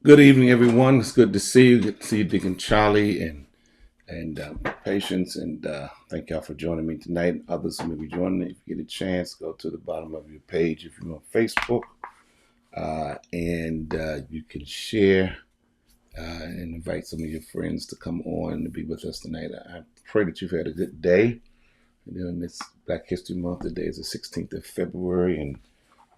Good evening, everyone. It's good to see you. Good to see you, Deacon Charlie and Patience, and thank y'all for joining me tonight. Others may be joining. If you get a chance, go to the bottom of your page if you're on Facebook, and you can share and invite some of your friends to come on and be with us tonight. I pray that you've had a good day during this Black History Month. Today is the 16th of February, and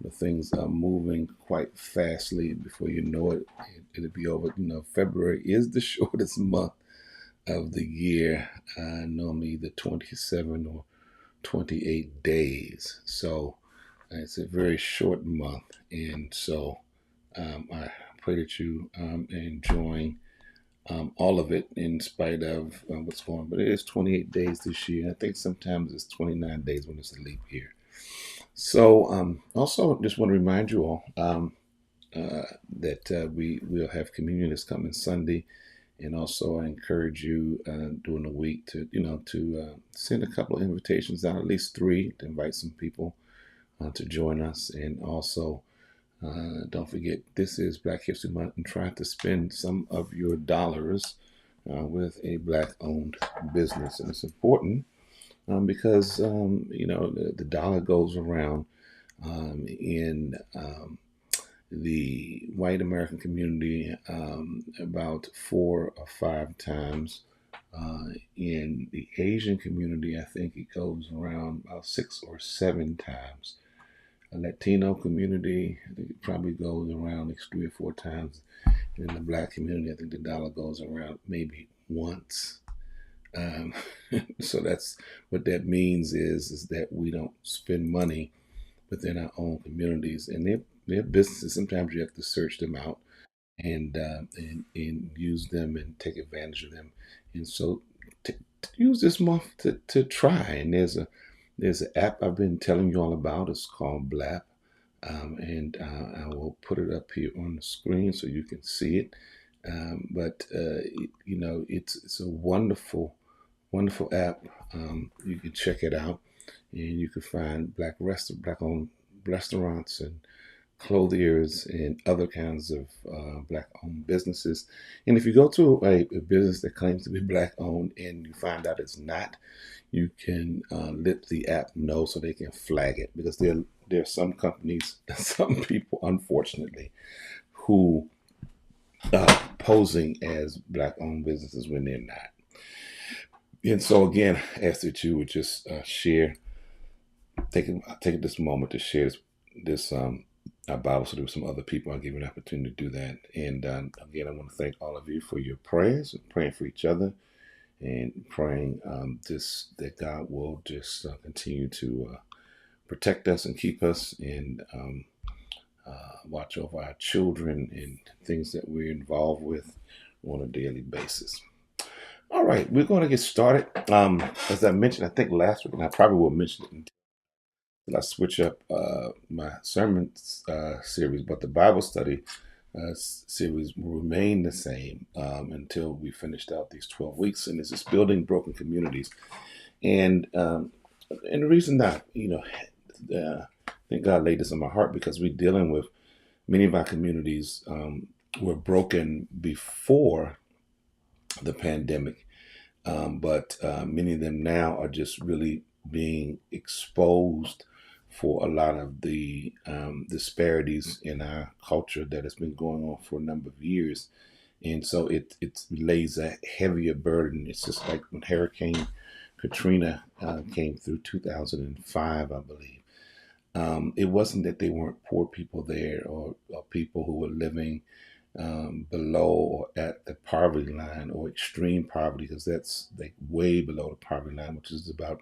the things are moving quite fastly. Before you know it, it'll be over. February is the shortest month of the year, normally the 27 or 28 days. So it's a very short month. And so I pray that you are enjoying all of it in spite of what's going on. But it is 28 days this year. I think sometimes it's 29 days when it's a leap year. So also just want to remind you all that we will have communion this coming Sunday. And also, I encourage you during the week to send a couple of invitations out, at least three, to invite some people to join us. And also, don't forget, this is Black History Month, and try to spend some of your dollars with a Black-owned business. And it's important because the dollar goes around in the white American community about 4 or 5 times. In the Asian community, I think it goes around about 6 or 7 times. A Latino community, I think it probably goes around like 3 or 4 times. And in the Black community, I think the dollar goes around maybe once. Um, so that's what that means is that we don't spend money within our own communities, and their businesses. Sometimes you have to search them out and use them and take advantage of them. And so to use this month to try. And there's an app I've been telling you all about. It's called Blap, and I will put it up here on the screen so you can see it. But it's a wonderful app. You can check it out, and you can find black-owned restaurants and clothiers and other kinds of black-owned businesses. And if you go to a business that claims to be black-owned and you find out it's not, you can let the app know so they can flag it, because there are some companies, some people, unfortunately, who are posing as black-owned businesses when they're not. And so again, I ask that you would just share, take this moment to share this our Bible study with some other people. I'll give you an opportunity to do that. And again, I want to thank all of you for your prayers, and praying for each other, and praying just that God will just continue to protect us and keep us, and watch over our children and things that we're involved with on a daily basis. All right, we're going to get started. As I mentioned, I think last week, and I probably will mention it until I switch up my sermon series, but the Bible study series will remain the same until we finished out these 12 weeks. And this is building broken communities. And the reason that, I think God laid this on my heart, because we're dealing with many of our communities were broken before the pandemic. But many of them now are just really being exposed for a lot of the disparities in our culture that has been going on for a number of years. And so it lays a heavier burden. It's just like when Hurricane Katrina came through 2005, I believe. It wasn't that there weren't poor people there, or people who were living below or at the poverty line or extreme poverty, because that's like way below the poverty line, which is about,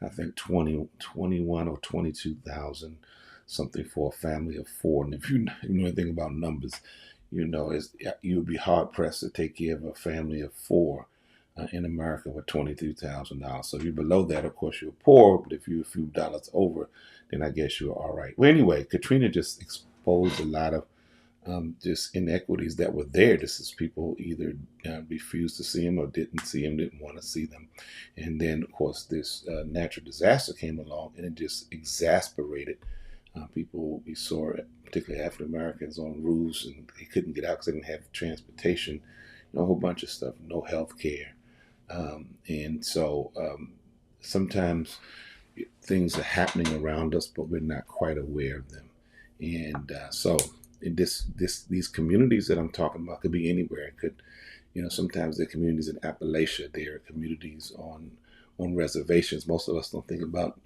I think, 21 or 22,000 something for a family of four. And if you know anything about numbers, you would be hard pressed to take care of a family of four in America with $22,000. So if you're below that, of course, you're poor. But if you're a few dollars over, then I guess you're all right. Well, anyway, Katrina just exposed a lot of just inequities that were there. This is people either refused to see them or didn't see them, didn't want to see them. And then, of course, this natural disaster came along, and it just exasperated people. We saw it particularly African Americans, on roofs, and they couldn't get out because they didn't have transportation, a whole bunch of stuff, no health care. And so sometimes things are happening around us, but we're not quite aware of them. And so in these communities that I'm talking about could be anywhere. It could, sometimes there are communities in Appalachia. There are communities on reservations. Most of us don't think about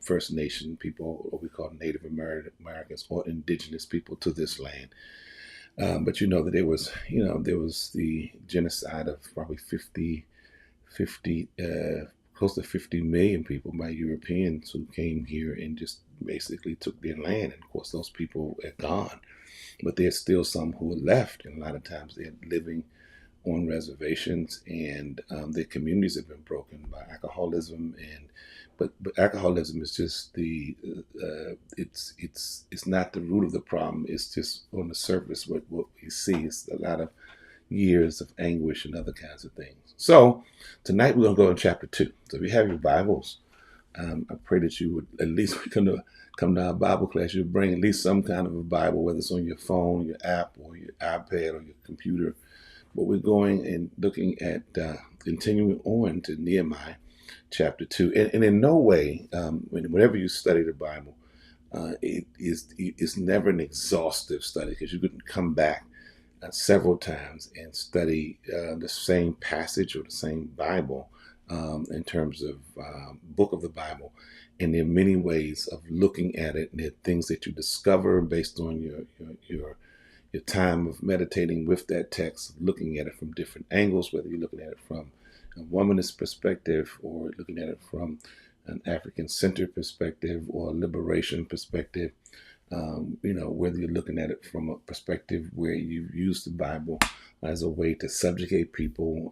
First Nation people, or we call Native Americans, or indigenous people to this land. But that there was the genocide of probably 50, close to 50 million people by Europeans who came here and just basically took their land. And of course, those people are gone, but there's still some who are left, and a lot of times they're living on reservations, and their communities have been broken by alcoholism. And but alcoholism is just it's not the root of the problem. It's just on the surface what we see is a lot of years of anguish and other kinds of things. So tonight we're going to go in chapter 2. So if you have your Bibles, I pray that you would at least come to our Bible class. You'll bring at least some kind of a Bible, whether it's on your phone, your app, or your iPad, or your computer. But we're going and looking at continuing on to Nehemiah chapter 2. And in no way, whenever you study the Bible, it's never an exhaustive study, because you couldn't come back several times and study the same passage or the same Bible in terms of book of the Bible. And there are many ways of looking at it, and there are things that you discover based on your time of meditating with that text, looking at it from different angles, whether you're looking at it from a womanist perspective, or looking at it from an African-centered perspective, or a liberation perspective. Whether you're looking at it from a perspective where you've used the Bible as a way to subjugate people,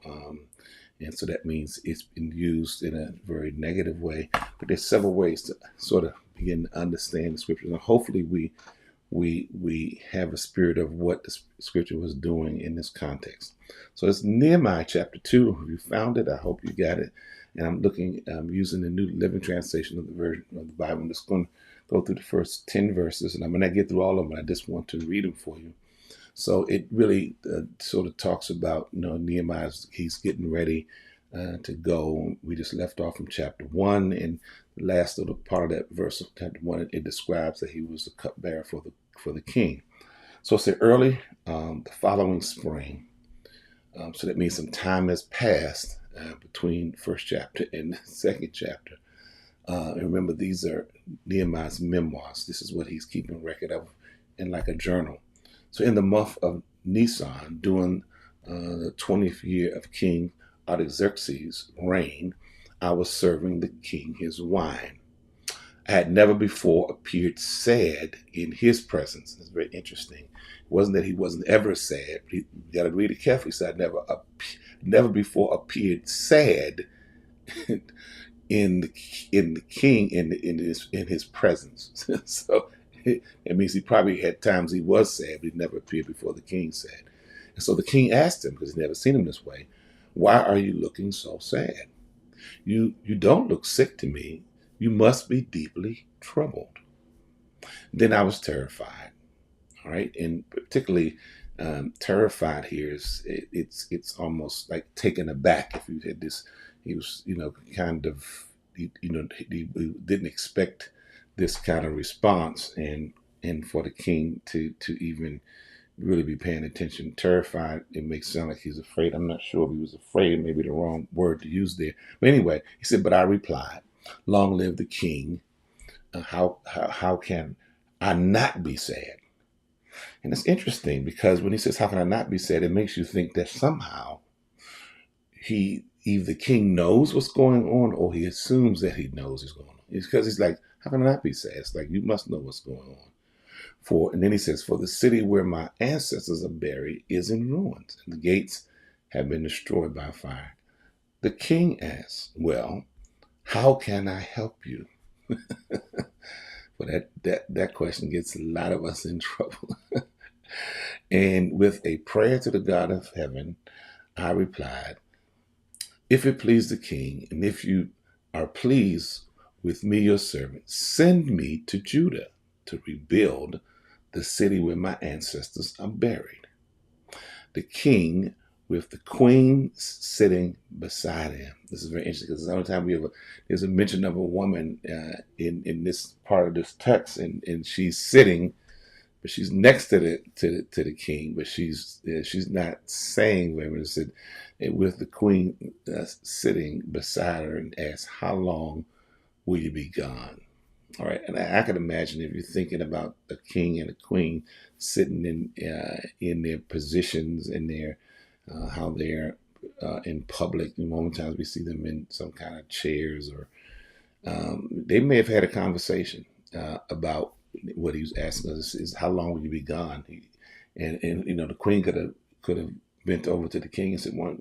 and so that means it's been used in a very negative way. But there's several ways to sort of begin to understand the scriptures, and hopefully we have a spirit of what the scripture was doing in this context. So it's Nehemiah chapter 2. If you found it, I hope you got it. And I'm using the New Living Translation of the version of the Bible. I'm just going to go through the first 10 verses, and I'm going to get through all of them. I just want to read them for you. So it really sort of talks about, Nehemiah, he's getting ready to go. We just left off from chapter 1, and the last little part of that verse of chapter 1, it describes that he was the cupbearer for the king. So it's early the following spring. So that means some time has passed between the first chapter and the second chapter. And remember, these are Nehemiah's memoirs. This is what he's keeping record of in like a journal. So in the month of Nisan, during the 20th year of King Artaxerxes' reign, I was serving the king his wine. I had never before appeared sad in his presence. It's very interesting. It wasn't that he wasn't ever sad. You got to read it carefully. He said, I never before appeared sad in the king in his presence. So it means he probably had times he was sad, but he never appeared before the king sad. And so the king asked him, because he'd never seen him this way, "Why are you looking so sad? You don't look sick to me. You must be deeply troubled." Then I was terrified. All right, and particularly terrified here is it's almost like taken aback. If you had this, he was kind of he didn't expect this kind of response, and for the king to even really be paying attention. Terrified, it makes it sound like he's afraid. I'm not sure if he was afraid, maybe the wrong word to use there. But anyway, he said, "But I replied, 'Long live the king. How can I not be sad?'" And it's interesting, because when he says, "How can I not be sad?" it makes you think that somehow either the king knows what's going on, or he assumes that he knows what's going on. It's because he's like, "How can I not be sad?" It's like, you must know what's going on. And then he says, "For the city where my ancestors are buried is in ruins, and the gates have been destroyed by fire." The king asks, "Well, how can I help you?" Well, that question gets a lot of us in trouble. And with a prayer to the God of heaven, I replied, "If it please the king, and if you are pleased with me, your servant, send me to Judah to rebuild the city where my ancestors are buried. The king with the queen sitting beside him. This is very interesting because the only time there's a mention of a woman in this part of this text, and she's sitting, but she's next to the king, but she's not saying women. It said with the queen sitting beside her and asks, "How long will you be gone?" All right, and I can imagine if you're thinking about a king and a queen sitting in their positions in their how they're in public. And many times we see them in some kind of chairs, or they may have had a conversation about what he was asking us is how long will you be gone? And the queen could have bent over to the king and said, "Well,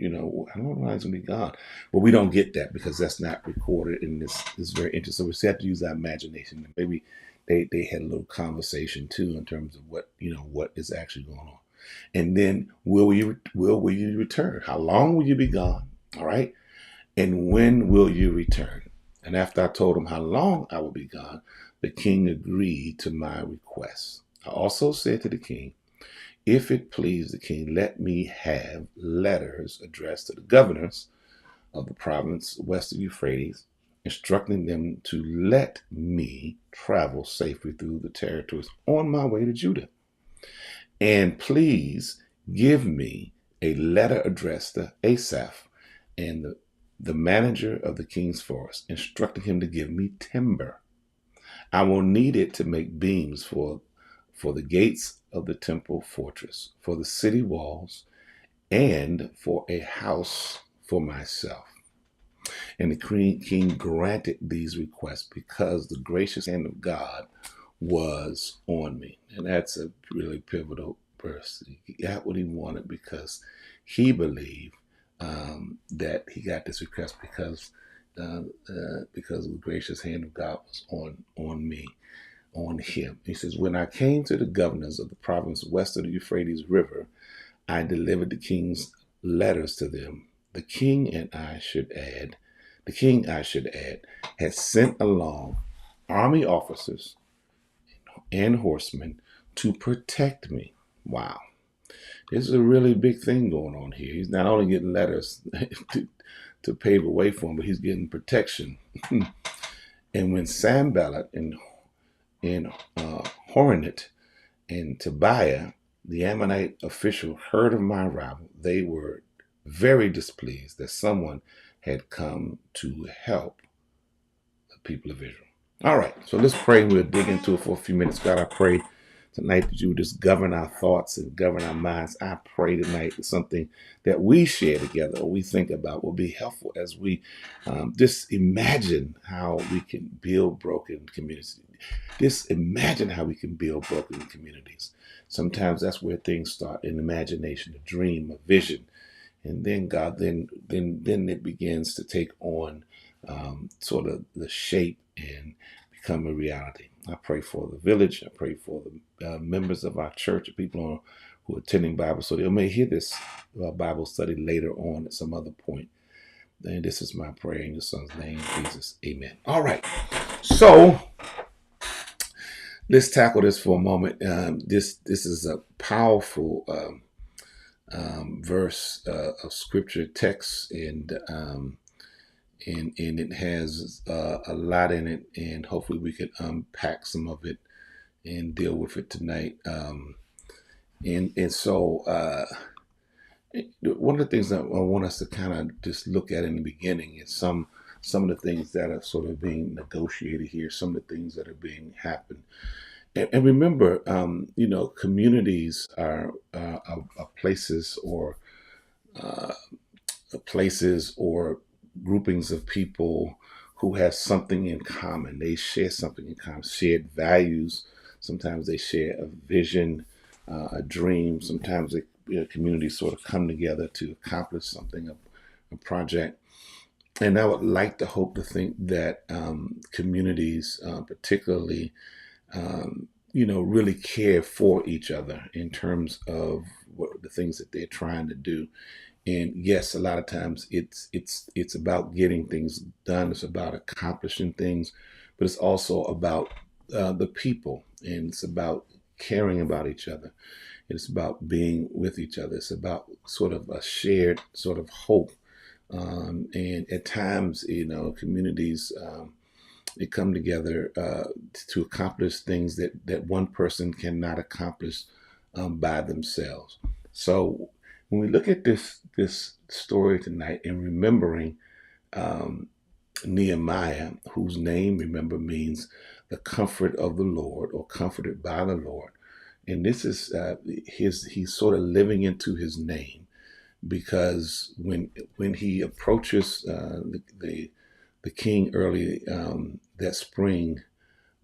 how long is going to be gone?" But we don't get that because that's not recorded in this. This is very interesting. So we have to use our imagination. Maybe they had a little conversation too in terms of what is actually going on. And then will you return? How long will you be gone? All right. And when will you return? And after I told him how long I would be gone, the king agreed to my request. I also said to the king, if it please the king, let me have letters addressed to the governors of the province west of Euphrates, instructing them to let me travel safely through the territories on my way to Judah. And please give me a letter addressed to Asaph and the manager of the king's forest, instructing him to give me timber. I will need it to make beams for the gates of the temple fortress, for the city walls, and for a house for myself. And the king granted these requests because the gracious hand of God was on me. And that's a really pivotal verse. He got what he wanted because he believed that he got this request because the gracious hand of God was on me, on him. He says, when I came to the governors of the province west of the Euphrates River, I delivered the king's letters to them. The king, I should add, had sent along army officers and horsemen to protect me. Wow. This is a really big thing going on here. He's not only getting letters to pave the way for him, but he's getting protection. And when Sanballat and Horonit and Tobiah, the Ammonite official, heard of my arrival, they were very displeased that someone had come to help the people of Israel. All right, so let's pray. We'll dig into it for a few minutes. God, I pray tonight that you would just govern our thoughts and govern our minds. I pray tonight that something that we share together or we think about will be helpful as we just imagine how we can build broken communities. Just imagine how we can build broken communities. Sometimes that's where things start, in imagination, a dream, a vision. And then God, then it begins to take on sort of the shape and become a reality. I pray for the village. I pray for the members of our church, the people who are attending Bible study, or may hear this Bible study later on at some other point. And this is my prayer in your son's name, Jesus. Amen. All right. So let's tackle this for a moment. This is a powerful verse of scripture text, and it has a lot in it, and hopefully we can unpack some of it and deal with it tonight. And so one of the things that I want us to kind of just look at in the beginning is some of the things that are sort of being negotiated here, some of the things that are being happened. And remember, communities are places or groupings of people who have something in common. They share something in common, shared values. Sometimes they share a vision, a dream. Sometimes communities sort of come together to accomplish something, a project. And I would like to hope to think that communities, particularly, really care for each other in terms of what the things that they're trying to do. And yes, a lot of times it's about getting things done. It's about accomplishing things, but it's also about the people, and it's about caring about each other. It's about being with each other. It's about sort of a shared sort of hope. And at times, communities they come together to accomplish things that one person cannot accomplish by themselves. So when we look at this story tonight and remembering um, Nehemiah, whose name, remember, means the comfort of the Lord or comforted by the Lord. And this is he's sort of living into his name because when he approaches the king early that spring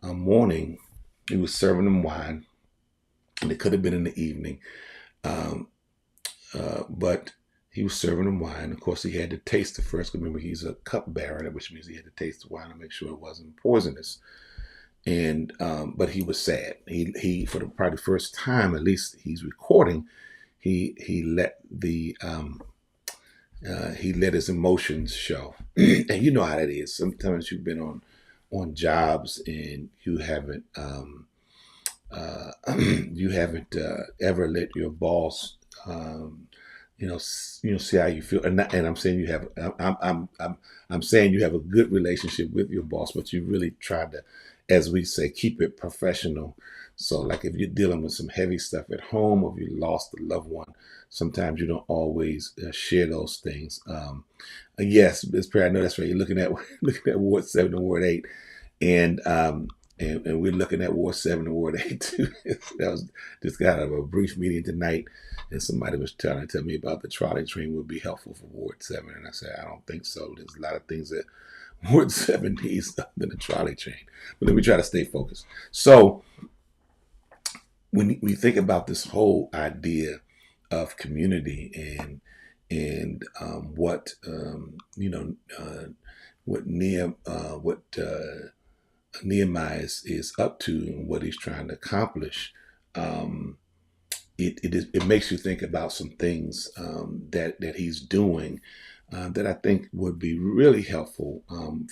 morning, he was serving them wine, and it could have been in the evening, um, but he was serving them wine. Of course, he had to taste it first. Remember, he's a cupbearer, which means he had to taste the wine to make sure it wasn't poisonous. And but he was sad. He for the probably first time, at least he's recording, he let he let his emotions show. And you know how that is. Sometimes you've been on jobs and you haven't you haven't ever let your boss see how you feel. And I'm saying you have I'm saying you have a good relationship with your boss, but you really try to, as we say, keep it professional. So like if you're dealing with some heavy stuff at home, or if you lost a loved one, sometimes you don't always share those things. Yes, Ms. Perry, I know that's right. You're looking at looking at Ward 7 and Ward 8, and and we're looking at Ward 7 and Ward 8 too. That was just got out of a brief meeting tonight, and somebody was trying to tell me about the trolley train would be helpful for Ward 7, and I said I don't think so. There's a lot of things that Ward 7 needs than a trolley train. But let me try to stay focused. So when we think about this whole idea of community and what what Nehemiah is up to and what he's trying to accomplish, um, it makes you think about some things that he's doing that I think would be really helpful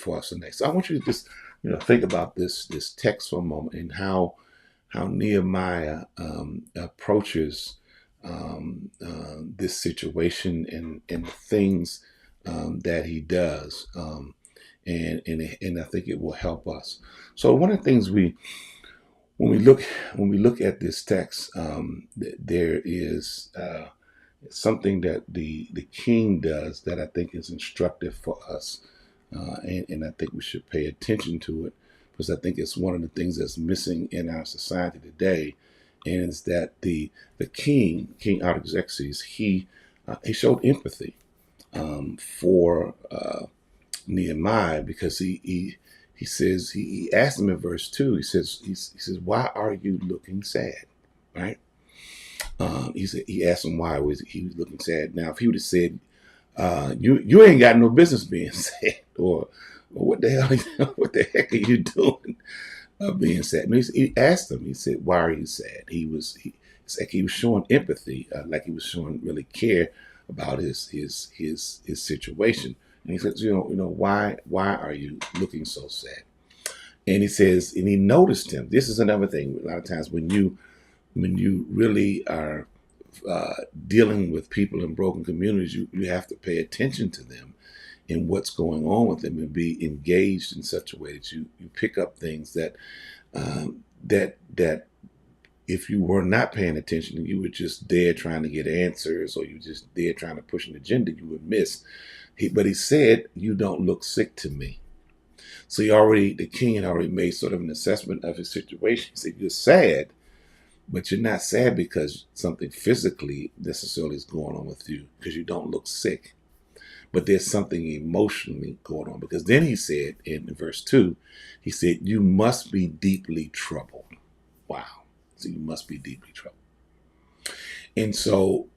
for us today. So I want you to just think about this text for a moment and how Nehemiah approaches this situation and the things that he does, and I think it will help us. So one of the things when we look at this text, there is something that the king does that I think is instructive for us, and I think we should pay attention to it because I think it's one of the things that's missing in our society today, and it's that the King Artaxerxes, he showed empathy for Nehemiah because he says he asked him in verse 2. He says, why are you looking sad? Right? He asked him why he was looking sad. Now, if he would have said, you ain't got no business being sad, or what the hell, what the heck are you doing being sad? No, he asked him. He said, why are you sad? It's like he was showing empathy, like he was showing really care about his situation. And he says, why are you looking so sad? And he says, and he noticed him. This is another thing. A lot of times when you really are dealing with people in broken communities, you have to pay attention to them and what's going on with them and be engaged in such a way that you pick up things that that if you were not paying attention and you were just there trying to get answers, or you were just there trying to push an agenda, you would miss. But he said, you don't look sick to me. So the king had already made sort of an assessment of his situation. He said, you're sad, but you're not sad because something physically necessarily is going on with you, because you don't look sick. But there's something emotionally going on. Because then he said in verse 2, he said, you must be deeply troubled. Wow. So you must be deeply troubled. And so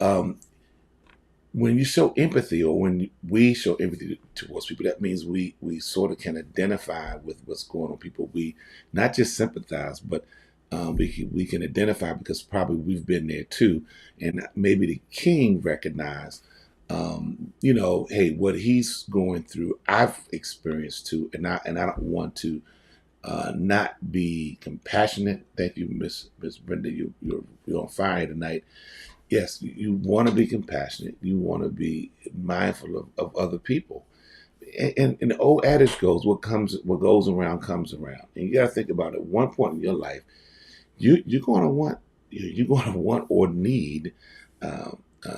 when you show empathy, or when we show empathy towards people, that means we sort of can identify with what's going on with people. We not just sympathize, but we can identify because probably we've been there too. And maybe the king recognized, hey, what he's going through, I've experienced too, and I don't want to not be compassionate. Thank you, Miss Brenda. You're on fire tonight. Yes, you want to be compassionate. You want to be mindful of other people. And the old adage goes, what goes around comes around. And you got to think about it. At one point in your life, you're going to want or need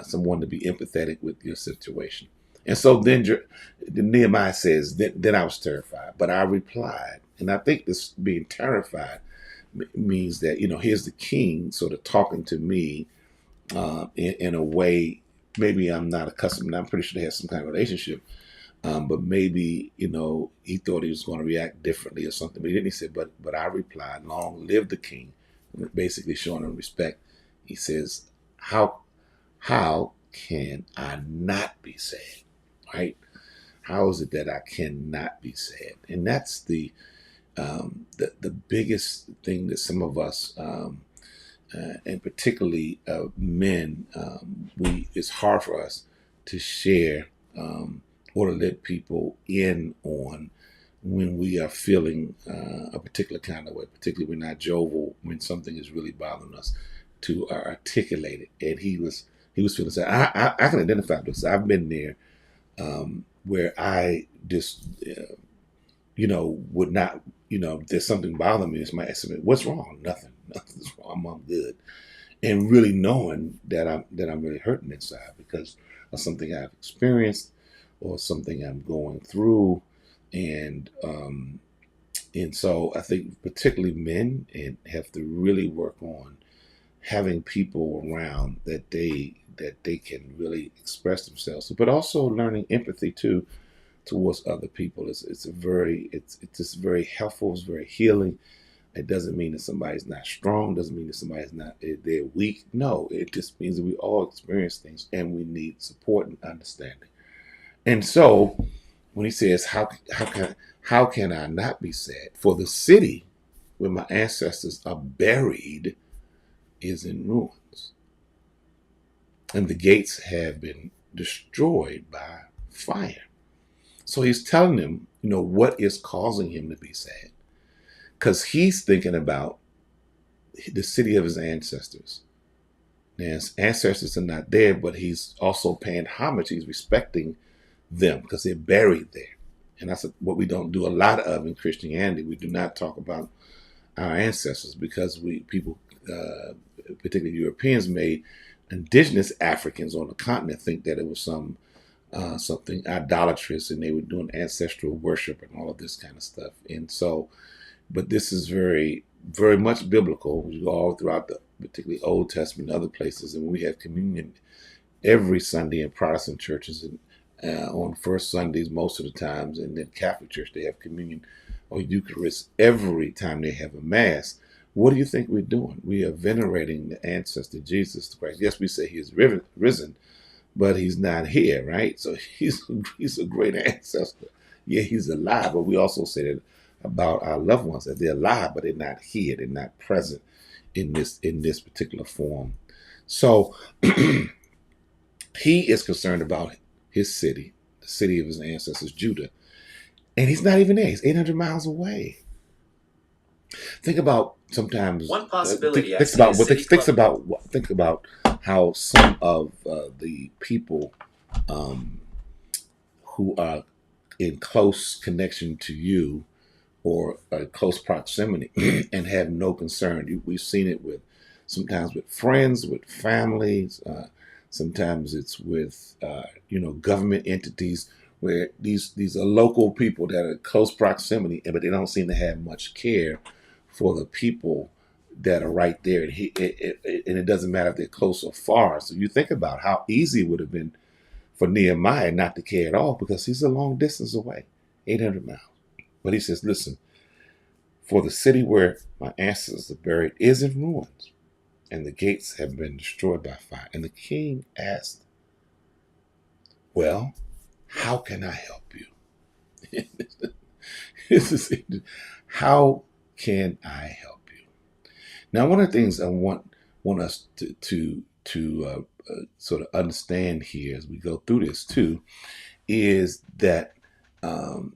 someone to be empathetic with your situation. And so then Nehemiah says, then I was terrified, but I replied. And I think this being terrified means that, here's the king sort of talking to me in a way maybe I'm not accustomed. I'm pretty sure they have some kind of relationship, but maybe he thought he was going to react differently or something. But then he said, "But I replied, long live the king," basically showing him respect. He says, "How can I not be sad? Right? How is it that I cannot be sad?" And that's the biggest thing that some of us, and particularly men, it's hard for us to share or to let people in on when we are feeling a particular kind of way, particularly when not jovial, when something is really bothering us, to articulate it. And he was feeling sad. I can identify with this. I've been there where I just would not, if there's something bothering me, it's my estimate. What's wrong? Nothing. Nothing's wrong. I'm good. And really knowing that I'm really hurting inside because of something I've experienced or something I'm going through, and so I think particularly men and have to really work on having people around that they can really express themselves, but also learning empathy too towards other people. It's just very helpful. It's very healing. It doesn't mean that somebody's not strong. Doesn't mean that somebody's not they're weak. No, it just means that we all experience things and we need support and understanding. And so when he says, "How can I not be sad? For the city where my ancestors are buried is in ruins, and the gates have been destroyed by fire." So he's telling them, what is causing him to be sad, because he's thinking about the city of his ancestors. Now, his ancestors are not there, but he's also paying homage. He's respecting them because they're buried there. And that's what we don't do a lot of in Christianity. We do not talk about our ancestors because people, particularly Europeans, made indigenous Africans on the continent think that it was something idolatrous, and they were doing ancestral worship and all of this kind of stuff. And so, but this is very, very much biblical. We go all throughout the particularly Old Testament and other places, and we have communion every Sunday in Protestant churches, and on first Sundays most of the times, and then Catholic Church they have communion or Eucharist every time they have a Mass. What do you think we're doing? We are venerating the ancestor Jesus Christ. Yes, we say he is risen, but he's not here, right? So he's a great ancestor. Yeah, he's alive, but we also say that about our loved ones, that they're alive, but they're not here. They're not present in this particular form. So he is concerned about his city, the city of his ancestors, Judah, and he's not even there. He's 800 miles away. Think about sometimes. One possibility. Think about how some of the people who are in close connection to you or close proximity and have no concern. We've seen it sometimes with friends, with families. Sometimes it's with government entities where these are local people that are close proximity, but they don't seem to have much care for the people that are right there. And it doesn't matter if they're close or far. So you think about how easy it would have been for Nehemiah not to care at all because he's a long distance away, 800 miles. But he says, listen, for the city where my ancestors are buried is in ruins, and the gates have been destroyed by fire. And the king asked, well, how can I help you? How can I help you? Now, one of the things I want us to sort of understand here as we go through this too is that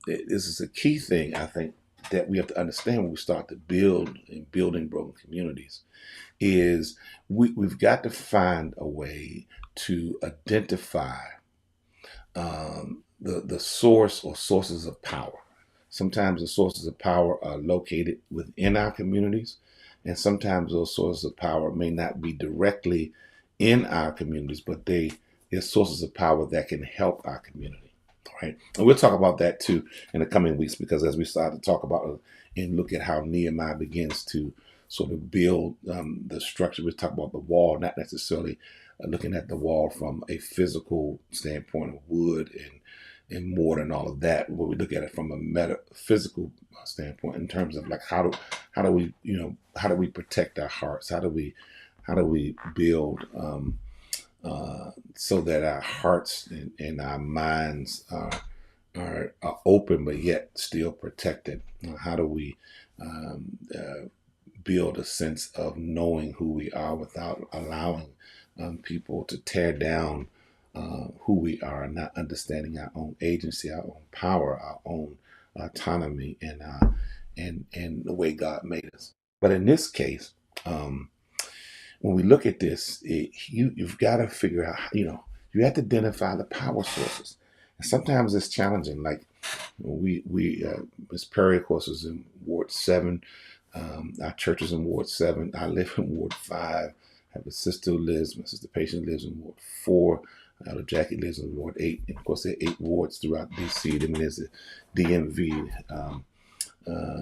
this is a key thing, I think, that we have to understand when we start to build and building broken communities is we've got to find a way to identify the source or sources of power. Sometimes the sources of power are located within our communities, and sometimes those sources of power may not be directly in our communities, but they're sources of power that can help our community. Right, and we'll talk about that too in the coming weeks, because as we start to talk about and look at how Nehemiah begins to sort of build the structure, we talk about the wall, not necessarily looking at the wall from a physical standpoint of wood and mortar and all of that, but we look at it from a metaphysical standpoint in terms of like how do we how do we protect our hearts, how do we build so that our hearts and our minds are open but yet still protected. How do we build a sense of knowing who we are without allowing people to tear down who we are, and not understanding our own agency, our own power, our own autonomy, and the way God made us. But in this case, when we look at this, you've got to figure out, you have to identify the power sources. And sometimes it's challenging. Like Miss Perry, of course, is in Ward 7. Our church is in Ward 7. I live in Ward 5. I have a sister who lives, my sister patient lives in Ward 4. Elder Jackie lives in Ward 8. And of course, there are 8 wards throughout D.C. Then there's the DMV,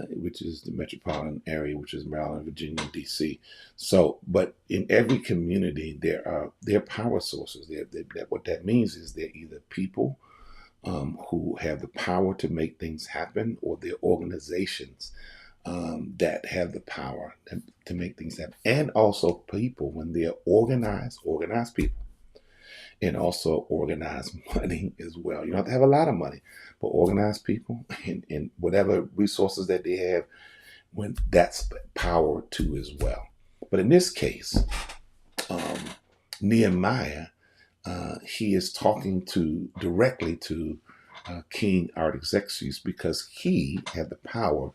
which is the metropolitan area, which is Maryland, Virginia, and D.C. So, but in every community, there are power sources. What that means is they're either people who have the power to make things happen, or they're organizations that have the power to make things happen. And also people, when they're organized people, and also organized money as well. You don't have to have a lot of money, but organized people and whatever resources that they have, when that's power too as well. But in this case, Nehemiah, he is talking directly to King Artaxerxes, because he had the power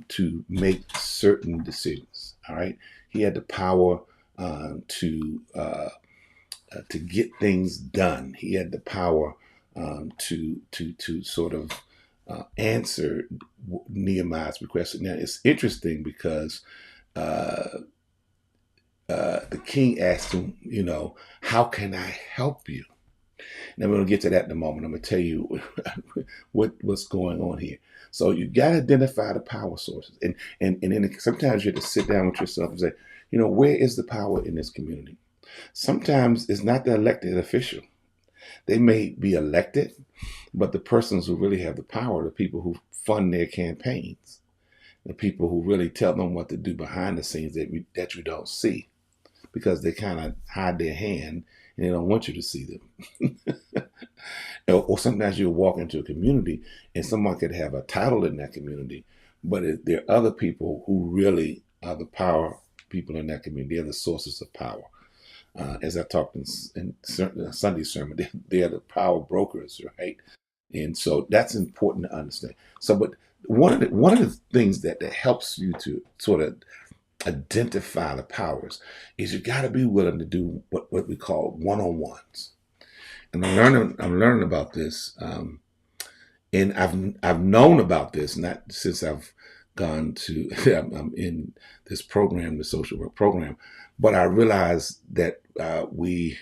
to make certain decisions. All right, he had the power to get things done. He had the power to sort of answer Nehemiah's request. Now it's interesting because the king asked him, how can I help you? And I'm going to get to that in a moment. I'm going to tell you what's going on here. So you got to identify the power sources, and then sometimes you have to sit down with yourself and say, where is the power in this community? Sometimes it's not the elected official. They may be elected, but the persons who really have the power are the people who fund their campaigns, the people who really tell them what to do behind the scenes that you don't see, because they kind of hide their hand and they don't want you to see them. Or sometimes you'll walk into a community and someone could have a title in that community, but there are other people who really are the power people in that community. They're the sources of power. As I talked in Sunday sermon, they're the power brokers, right? And so that's important to understand. So, but one of the things that helps you to sort of identify the powers is you got to be willing to do what we call one-on-ones. And I'm learning about this, and I've known about this not since I've gone to I'm in this program, the social work program, but I realized that we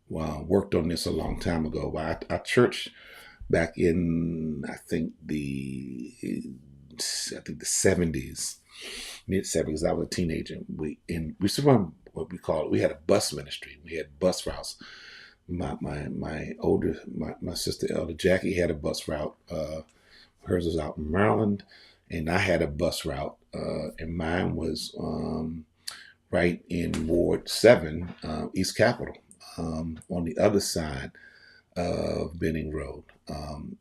worked on this a long time ago. Our church back in I think the 70s, mid 70s. I was a teenager. We used to run what we call, we had a bus ministry. We had bus routes. My sister Elder Jackie had a bus route. Hers was out in Maryland, and I had a bus route, and mine was right in Ward 7, East Capitol, on the other side of Benning Road,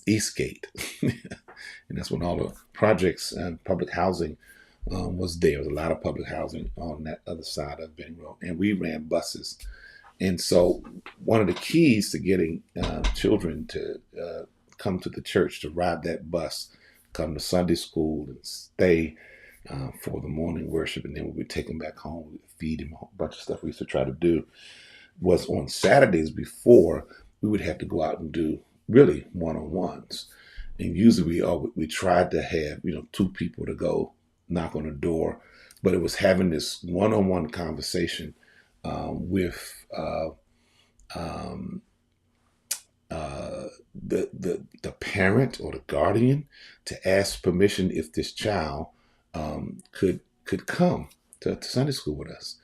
Eastgate. And that's when all the projects and public housing was there. There was a lot of public housing on that other side of Benning Road, and we ran buses. And so one of the keys to getting children to come to the church to ride that bus come to Sunday school and stay for the morning worship, and then we would take him back home. We'd feed him a whole bunch of stuff we used to try to do. Was on Saturdays before we would have to go out and do really one-on-ones, and usually we tried to have two people to go knock on the door, but it was having this one-on-one conversation with um, the parent or the guardian to ask permission if this child could come to Sunday school with us.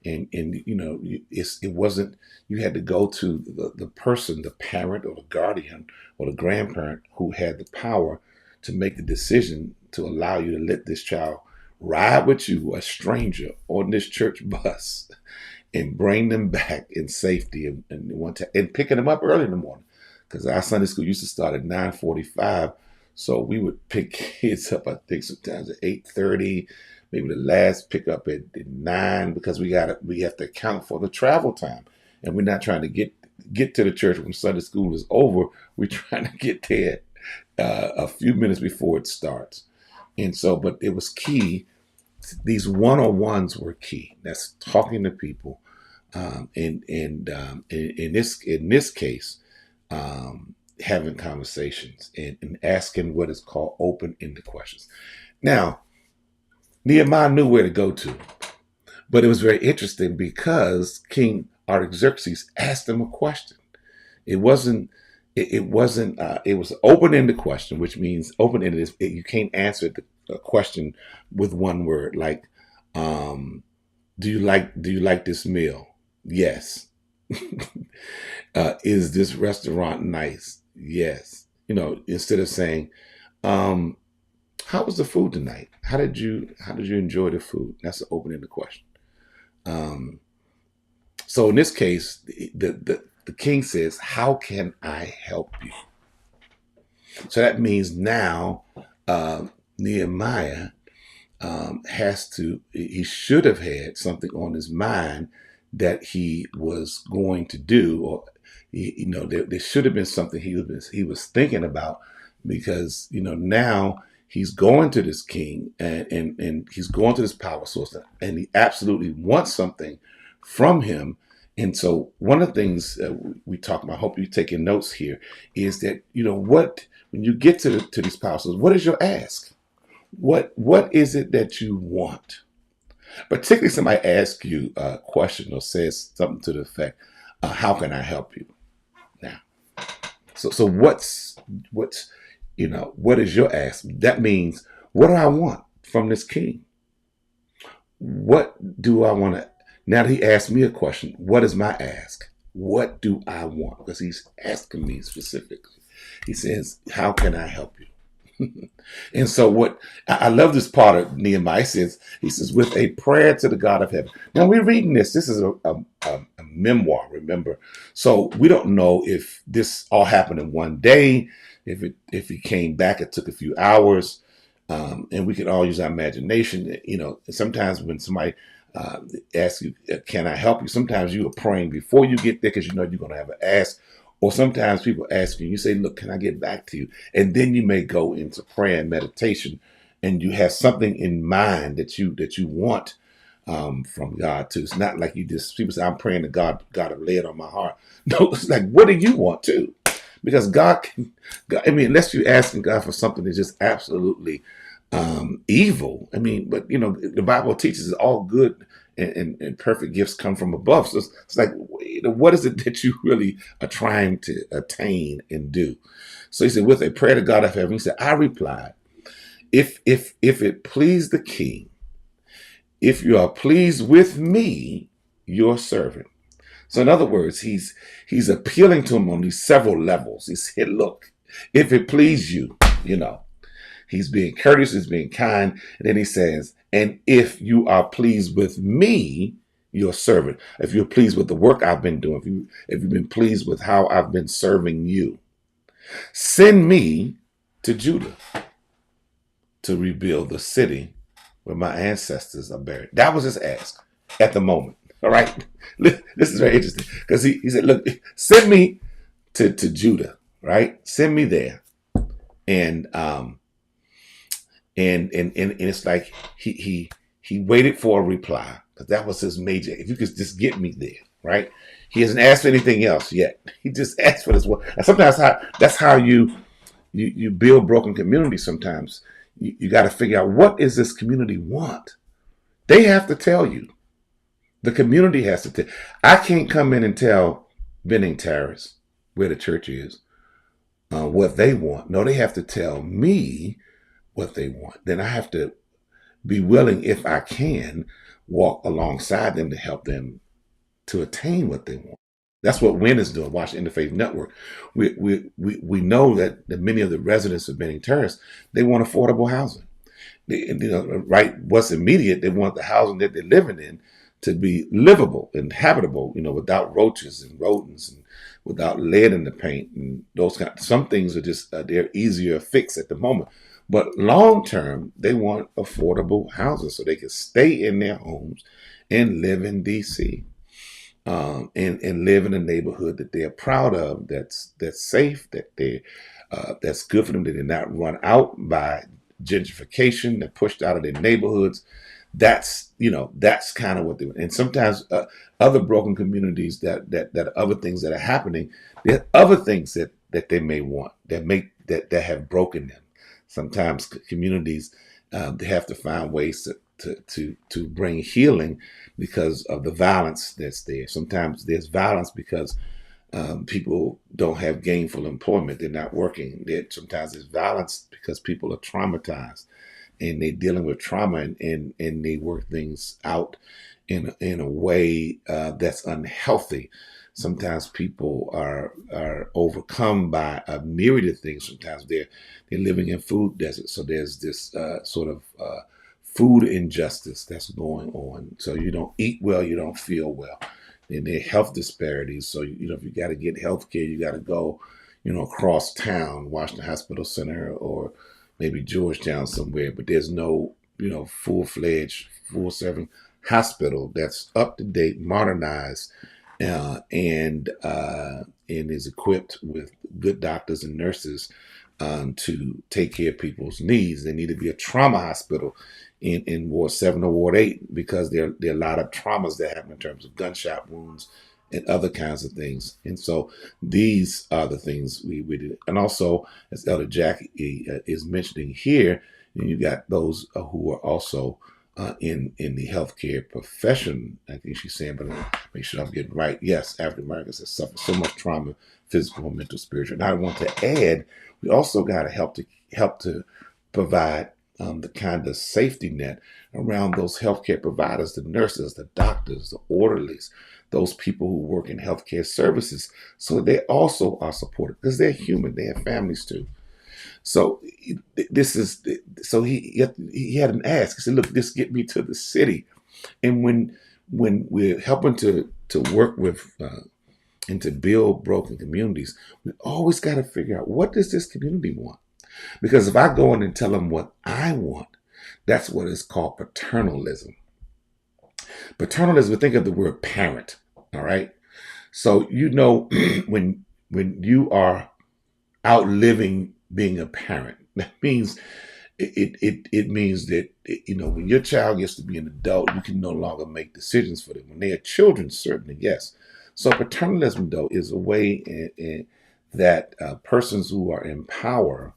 And it wasn't, you had to go to the person, the parent or the guardian or the grandparent who had the power to make the decision to allow you to let this child ride with you, a stranger, on this church bus, and bring them back in safety, and picking them up early in the morning, because our Sunday school used to start at 9:45. So we would pick kids up, I think sometimes at 8:30, maybe the last pickup at 9, because we have to account for the travel time, and we're not trying to get to the church when Sunday school is over. We're trying to get there a few minutes before it starts. And so, but it was key. These one-on-ones were key. That's talking to people, and in this case, having conversations and asking what is called open-ended questions. Now, Nehemiah knew where to go to, but it was very interesting because King Artaxerxes asked him a question. It wasn't. It wasn't. It was an open-ended question, which means open-ended is you can't answer the question with one word. Like, do you like this meal? Yes. Is this restaurant nice? Yes. Instead of saying, how was the food tonight? How did you enjoy the food? That's an open-ended question. So in this case, the king says, how can I help you? So that means now Nehemiah he should have had something on his mind that he was going to do, or there should have been something he was thinking about, because now he's going to this king, and he's going to this power source, and he absolutely wants something from him. And so one of the things we talk about, I hope you're taking notes here, is that when you get to these power sources, what is your ask? What is it that you want? Particularly somebody asks you a question or says something to the effect, how can I help you? Now, so what's what is your ask? That means, what do I want from this king? What do I want to, now that he asked me a question, what is my ask? What do I want? Because he's asking me specifically. He says, how can I help you? And so what I love this part of Nehemiah. He says, with a prayer to the God of heaven. Now we're reading this. This is a memoir, remember? So we don't know if this all happened in one day. If he came back, it took a few hours. And we can all use our imagination. Sometimes when somebody asks you, can I help you? Sometimes you are praying before you get there because you're going to have an ask. Or sometimes people ask you, you say, look, can I get back to you? And then you may go into prayer and meditation, and you have something in mind that you want from God too. It's not like people say, I'm praying to God have laid it on my heart. No, it's like, what do you want too? Because God, unless you're asking God for something that's just absolutely evil. But the Bible teaches all good and perfect gifts come from above. So it's like, what is it that you really are trying to attain and do? So he said, with a prayer to God of heaven, he said, I replied, if it please the king, if you are pleased with me, your servant. So in other words, he's appealing to him on these several levels. He said, look, if it please you, he's being courteous, he's being kind. And then he says, and if you are pleased with me, your servant, if you're pleased with the work I've been doing, if you've been pleased with how I've been serving you, send me to Judah to rebuild the city where my ancestors are buried. That was his ask at the moment. All right. This is very interesting because he said, look, send me to Judah, right? Send me there. And And it's like he waited for a reply because that was his major. If you could just get me there, right? He hasn't asked for anything else yet. He just asked for this one. And sometimes that's how you build broken communities. Sometimes you got to figure out what is this community want. They have to tell you. The community has to tell. I can't come in and tell Benning Terrace where the church is what they want. No, they have to tell me what they want. Then I have to be willing, if I can, walk alongside them to help them to attain what they want. That's what WIN is doing, Washington Interfaith Network. We know that many of the residents of Benning Terrace, they want affordable housing. Right? What's immediate, they want the housing that they're living in to be livable and habitable, without roaches and rodents and without lead in the paint and those kind. Some things are just they're easier fix at the moment, but long term they want affordable housing so they can stay in their homes and live in DC, and live in a neighborhood that they're proud of, that's safe, that's good for them, that they're not run out by gentrification, they're pushed out of their neighborhoods. That's kind of what they want. And sometimes other broken communities that other things that are happening, there are other things that they may want that have broken them. Sometimes communities they have to find ways to bring healing because of the violence that's there. Sometimes there's violence because people don't have gainful employment. They're not working. Sometimes there's violence because people are traumatized and they're dealing with trauma, and they work things out in a way that's unhealthy. Sometimes people are overcome by a myriad of things. Sometimes they're living in food deserts. So there's this sort of food injustice that's going on. So you don't eat well, you don't feel well. And there are health disparities. So if you got to get health care, you got to go, across town, Washington Hospital Center, or maybe Georgetown somewhere. But there's no, full-fledged, full-serving hospital that's up to date, modernized, and is equipped with good doctors and nurses to take care of people's needs. They need to be a trauma hospital in Ward 7 or Ward 8 because there are a lot of traumas that happen in terms of gunshot wounds and other kinds of things. And so these are the things we do. And also, as Elder Jackie is mentioning here, you got those who are also in the healthcare profession. I think she's saying, but make sure I'm getting right. Yes, African Americans have suffered so much trauma, physical, mental, spiritual. And I want to add, we also got to help to provide the kind of safety net around those healthcare providers, the nurses, the doctors, the orderlies, those people who work in healthcare services, so they also are supported because they're human. They have families too. So he had an ask. He said, "Look, just get me to the city." And when we're helping to work with and to build broken communities, we always got to figure out, what does this community want? Because if I go in and tell them what I want, that's what is called paternalism. Paternalism, think of the word parent. All right. So when you are outliving being a parent, that means it means that when your child gets to be an adult, you can no longer make decisions for them. When they are children, certainly yes. So paternalism, though, is a way that persons who are in power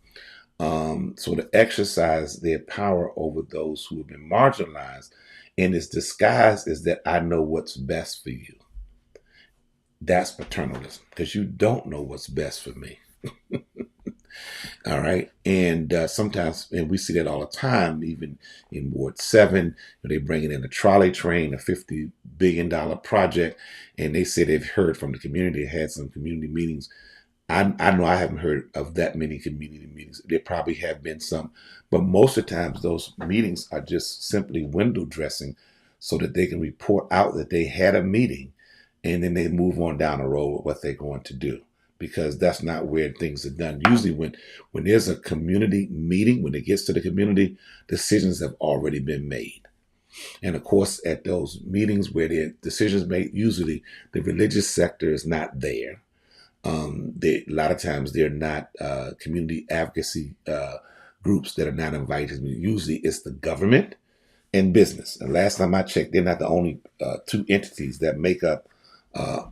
sort of exercise their power over those who have been marginalized, and it's disguised as that I know what's best for you. That's paternalism, because you don't know what's best for me. All right. And sometimes, and we see that all the time, even in Ward 7, they bring in a trolley train, a $50 billion project, and they say they've heard from the community, they had some community meetings. I know I haven't heard of that many community meetings. There probably have been some, but most of the times those meetings are just simply window dressing so that they can report out that they had a meeting, and then they move on down the road with what they're going to do, because that's not where things are done. Usually when there's a community meeting, when it gets to the community, decisions have already been made. And of course, at those meetings where there are decisions made, usually the religious sector is not there. A lot of times they're not community advocacy groups that are not invited. Usually it's the government and business. And last time I checked, they're not the only two entities that make up uh,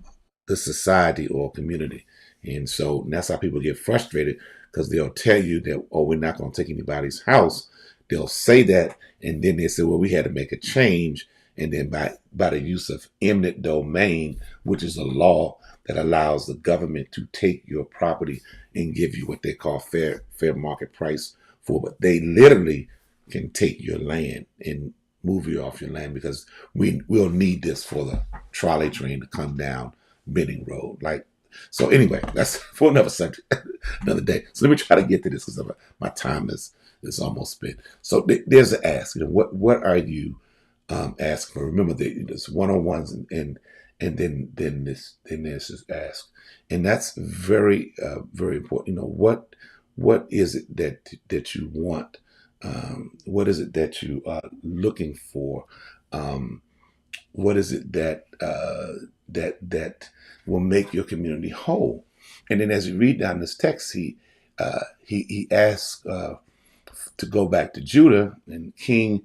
the society or community. And so that's how people get frustrated, because they'll tell you that, oh, we're not going to take anybody's house. They'll say that, and then they say, well, we had to make a change. And then by the use of eminent domain, which is a law that allows the government to take your property and give you what they call fair market price for, but they literally can take your land and move you off your land, because we'll need this for the trolley train to come down Benning Road. Like, so anyway, that's for another subject, another day. So let me try to get to this, because my time is almost spent. So there's an ask. What are you asking for? Remember, there's one-on-ones, and then there's this ask, and that's very very important. What is it that you want? What is it that you are looking for? What is it that will make your community whole? And then as you read down this text, he asks to go back to Judah, and King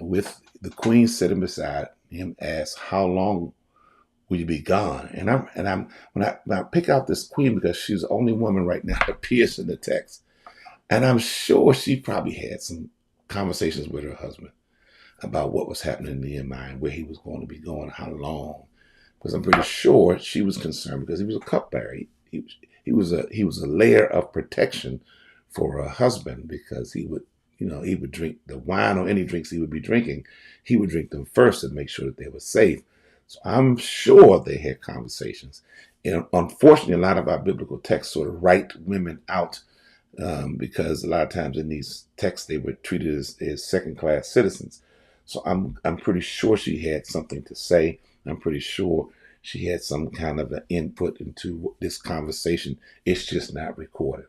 with the queen sitting beside him asks, "How long will you be gone?" And I'm when I pick out this queen, because she's the only woman right now that appears in the text, and I'm sure she probably had some conversations with her husband about what was happening in Nehemiah and where he was going to be going, how long. Because I'm pretty sure she was concerned, because he was a cupbearer. He was a layer of protection for her husband, because he would drink the wine or any drinks he would be drinking. He would drink them first and make sure that they were safe. So I'm sure they had conversations. And unfortunately, a lot of our biblical texts sort of write women out, because a lot of times in these texts they were treated as second-class citizens. So I'm pretty sure she had something to say. I'm pretty sure she had some kind of an input into this conversation. It's just not recorded.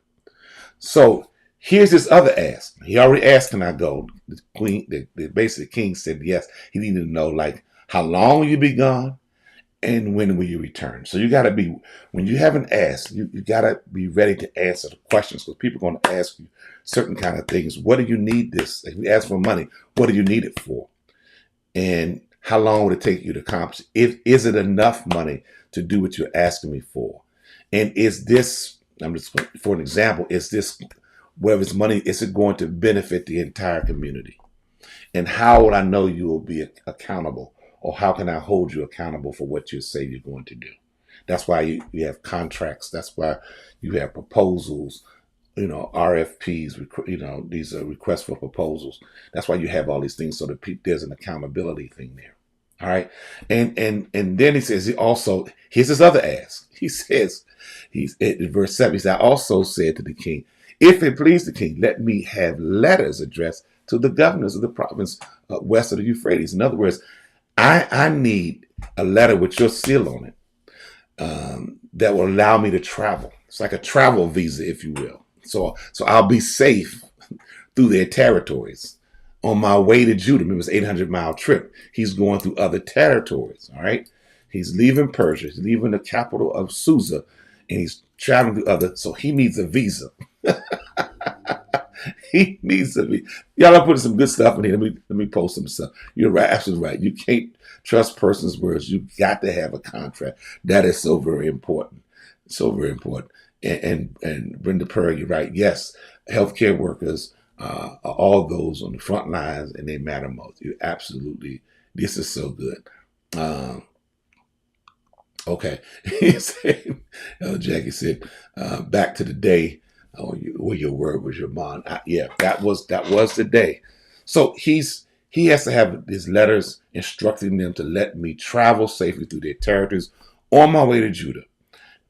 So here's this other ask. He already asked, "Can I go?" The queen, the basic king said yes. He needed to know, like, how long will you be gone, and when will you return? So you got to be, when you have an ask, you got to be ready to answer the questions, because people are going to ask you certain kind of things. What do you need this? If you ask for money, what do you need it for? And how long would it take you to accomplish? Is it enough money to do what you're asking me for? And is this, I'm just for an example, is this, whether it's money, is it going to benefit the entire community? And how would I know you will be accountable? Or how can I hold you accountable for what you say you're going to do? That's why you have contracts. That's why you have proposals, RFPs, these are requests for proposals. That's why you have all these things, so that there's an accountability thing there. All right. And then he says, here's his other ask. He says, in verse 7, he said, "I also said to the king, if it please the king, let me have letters addressed to the governors of the province west of the Euphrates." In other words, I need a letter with your seal on it, that will allow me to travel. It's like a travel visa, if you will. So I'll be safe through their territories. On my way to Judah, it was an 800-mile trip. He's going through other territories, all right? He's leaving Persia. He's leaving the capital of Susa, and he's traveling through other, so he needs a visa. He needs to be. Y'all are putting some good stuff in here. Let me post some stuff. You're right, absolutely right. You can't trust persons' words. You got to have a contract. That is so very important. So very important. And Brenda Perry, you're right. Yes, healthcare workers are all those on the front lines, and they matter most. You absolutely. This is so good. Okay. He said, Jackie said, back to the day. Where your word was your bond. Yeah, that was the day. So he has to have his letters instructing them to let me travel safely through their territories on my way to Judah.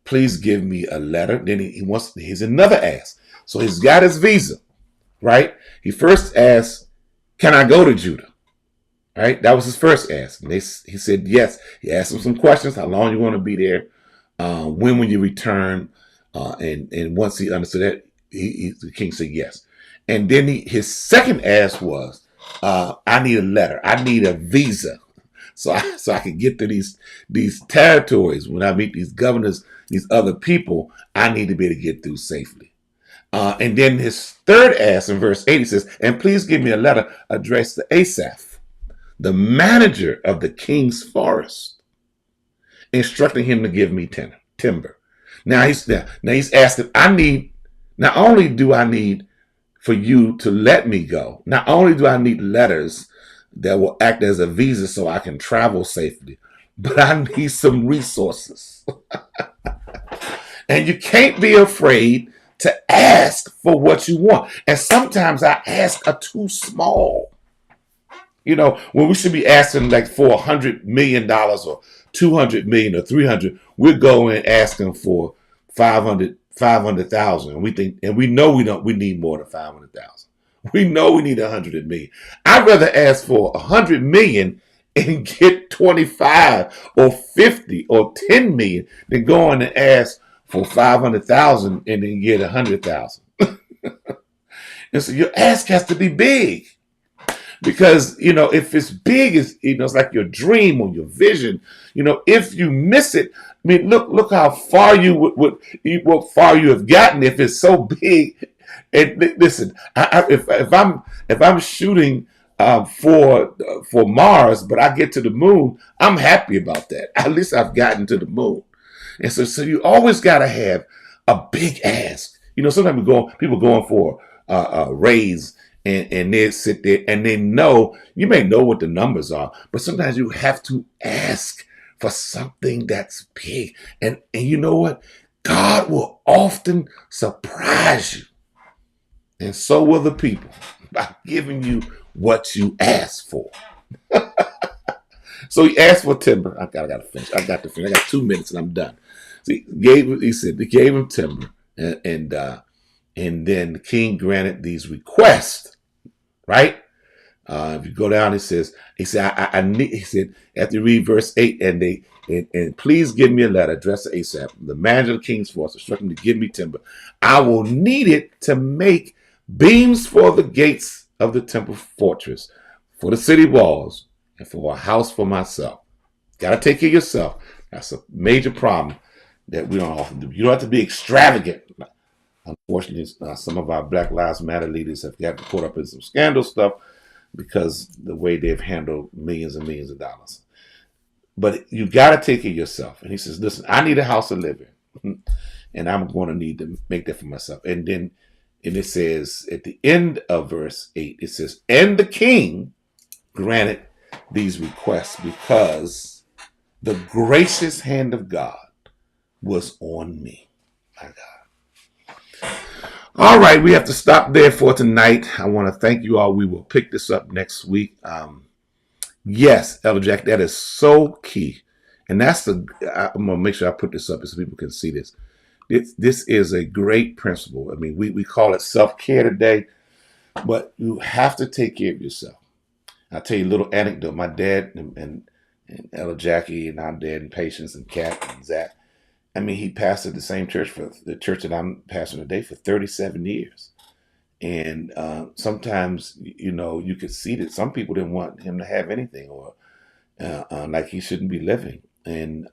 Please give me a letter. Then he's another ask. So he's got his visa, right? He first asked, "Can I go to Judah?" Right? That was his first ask. And he said yes. He asked him some questions. How long you want to be there? When will you return? And once he understood that, the king said yes. And then his second ask was, "I need a letter. I need a visa, so I can get to these territories. When I meet these governors, these other people, I need to be able to get through safely." And then his third ask in verse 8, he says, and please give me a letter addressed to Asaph, the manager of the king's forest, instructing him to give me timber. Now he's asking, I need, not only do I need for you to let me go, not only do I need letters that will act as a visa so I can travel safely, but I need some resources. And you can't be afraid to ask for what you want. And sometimes our asks are too small. You know, when we should be asking like for $100 million or 200 million or 300, we're going asking for 500,000. And we think, and we know we need more than 500,000. We know we need 100 million. I'd rather ask for 100 million and get 25 or 50 or 10 million than going and ask for 500,000 and then get 100,000. And so your ask has to be big. Because, you know, if it's big, it's like your dream or your vision. You know, if you miss it, I mean, look how far what far you have gotten if it's so big. And listen, if I'm shooting for Mars, but I get to the moon, I'm happy about that. At least I've gotten to the moon. And so you always got to have a big ask. You know, sometimes people going for a raise. And they sit there and they know, you may know what the numbers are, but sometimes you have to ask for something that's big. And you know what? God will often surprise you. And so will the people by giving you what you ask for. So he asked for timber. I gotta finish. I got 2 minutes and I'm done. So he gave him timber. And then the king granted these requests. Right? If you go down, he said, I need, he said, after you read verse 8, and please give me a letter addressed to Asaph, the manager of the king's force, instructing him to give me timber. I will need it to make beams for the gates of the temple fortress, for the city walls, and for a house for myself. Got to take care of yourself. That's a major problem that we don't often do. You don't have to be extravagant. Unfortunately, some of our Black Lives Matter leaders have got caught up in some scandal stuff because the way they've handled millions and millions of dollars. But you got to take care of yourself. And he says, listen, I need a house to live in. And I'm going to need to make that for myself. And it says at the end of verse 8, it says, and the king granted these requests because the gracious hand of God was on me. My God. All right, we have to stop there for tonight. I want to thank you all. We will pick this up next week. Yes, Elder Jack, that is so key. And I'm going to make sure I put this up so people can see this. This is a great principle. I mean, we call it self-care today, but you have to take care of yourself. I'll tell you a little anecdote. My dad and Elder Jackie and our dad and Patience and Kat and Zach, I mean, he pastored the same church for the church that I'm pastoring today for 37 years. And sometimes, you know, you could see that some people didn't want him to have anything or like he shouldn't be living. And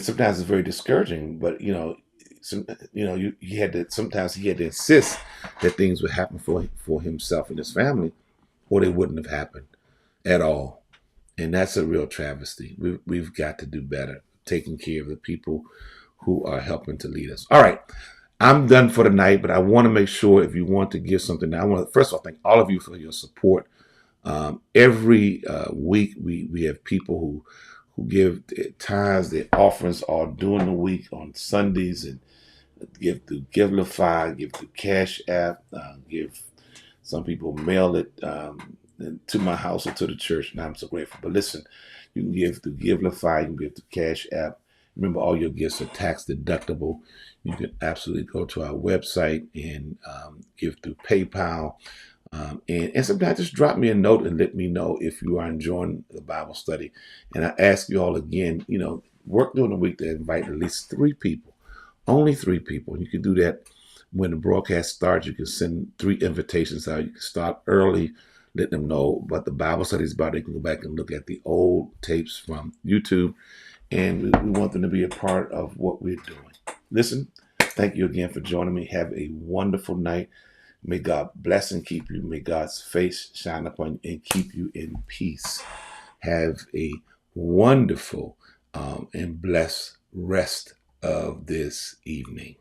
sometimes it's very discouraging, but, you know, sometimes he had to insist that things would happen for himself and his family or they wouldn't have happened at all. And that's a real travesty. We've got to do better taking care of the people who are helping to lead us. All right. I'm done for tonight, but I want to make sure if you want to give something, I want to first of all thank all of you for your support. Every week we have people who give their tithes, their offerings all during the week on Sundays and give through Givelify, give through Cash App, give. Some people mail it to my house or to the church, and I'm so grateful. But listen, you can give through Givelify, you can give through Cash App. Remember, all your gifts are tax deductible. You can absolutely go to our website and give through PayPal. And sometimes just drop me a note and let me know if you are enjoying the Bible study. And I ask you all again, you know, work during the week to invite at least 3 people, only 3 people. You can do that when the broadcast starts. You can send 3 invitations out. You can start early, let them know what the Bible study is about. They can go back and look at the old tapes from YouTube. And we want them to be a part of what we're doing. Listen, Thank you again for joining me. Have a wonderful night. May God bless and keep you. May God's face shine upon you and keep you in peace. Have a wonderful and blessed rest of this evening.